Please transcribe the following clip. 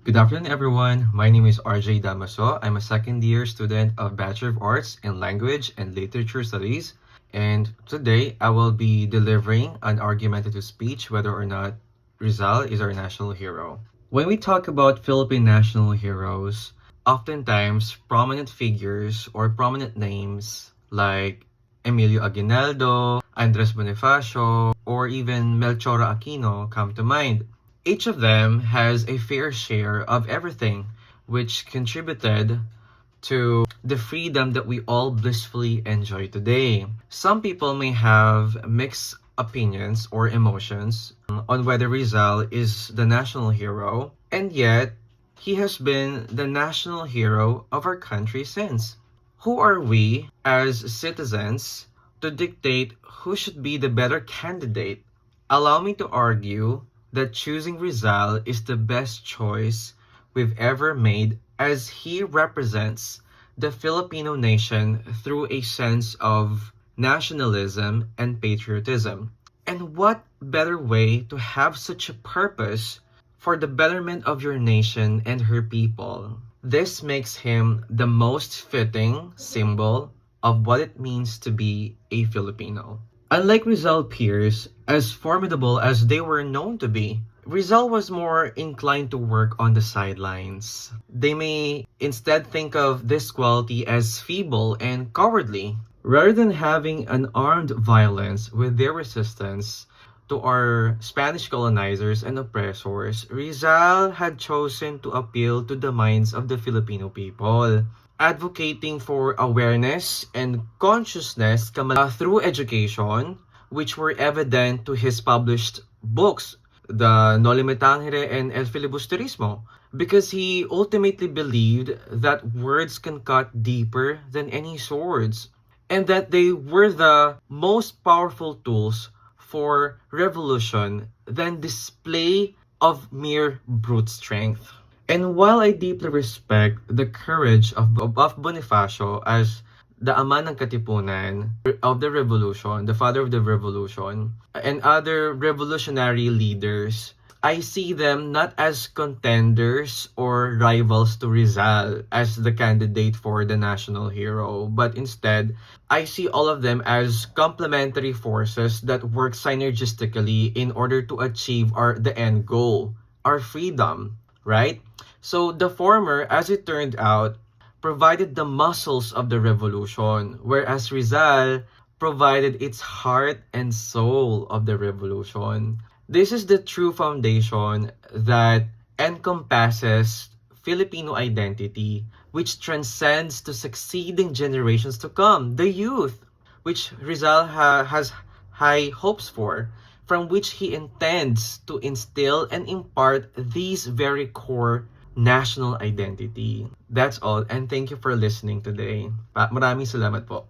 Good afternoon, everyone. My name is RJ Damaso. I'm a second year student of Bachelor of Arts in Language and Literature Studies. And today I will be delivering an argumentative speech whether or not Rizal is our national hero. When we talk about Philippine national heroes, oftentimes prominent figures or prominent names like Emilio Aguinaldo, Andres Bonifacio, or even Melchora Aquino come to mind. Each of them has a fair share of everything, which contributed to the freedom that we all blissfully enjoy today. Some people may have mixed opinions or emotions on whether Rizal is the national hero, and yet he has been the national hero of our country since. Who are we as citizens to dictate who should be the better candidate? Allow me to argue that choosing Rizal is the best choice we've ever made, as he represents the Filipino nation through a sense of nationalism and patriotism. And what better way to have such a purpose for the betterment of your nation and her people? This makes him the most fitting symbol of what it means to be a Filipino. Unlike Rizal peers, as formidable as they were known to be, Rizal was more inclined to work on the sidelines. They may instead think of this quality as feeble and cowardly. Rather than having an armed violence with their resistance to our Spanish colonizers and oppressors, Rizal had chosen to appeal to the minds of the Filipino people, advocating for awareness and consciousness through education, which were evident to his published books, the Noli Me Tangere and El Filibusterismo, because he ultimately believed that words can cut deeper than any swords, and that they were the most powerful tools for revolution than display of mere brute strength. And while I deeply respect the courage of Bonifacio as the ama ng Katipunan of the revolution, the father of the revolution, and other revolutionary leaders, I see them not as contenders or rivals to Rizal as the candidate for the national hero, but instead, I see all of them as complementary forces that work synergistically in order to achieve the end goal, our freedom, right? So the former, as it turned out, provided the muscles of the revolution, whereas Rizal provided its heart and soul of the revolution. This is the true foundation that encompasses Filipino identity, which transcends to succeeding generations to come, the youth, which Rizal has high hopes for, from which he intends to instill and impart these very core national identity. That's all, and thank you for listening today. Maraming salamat po.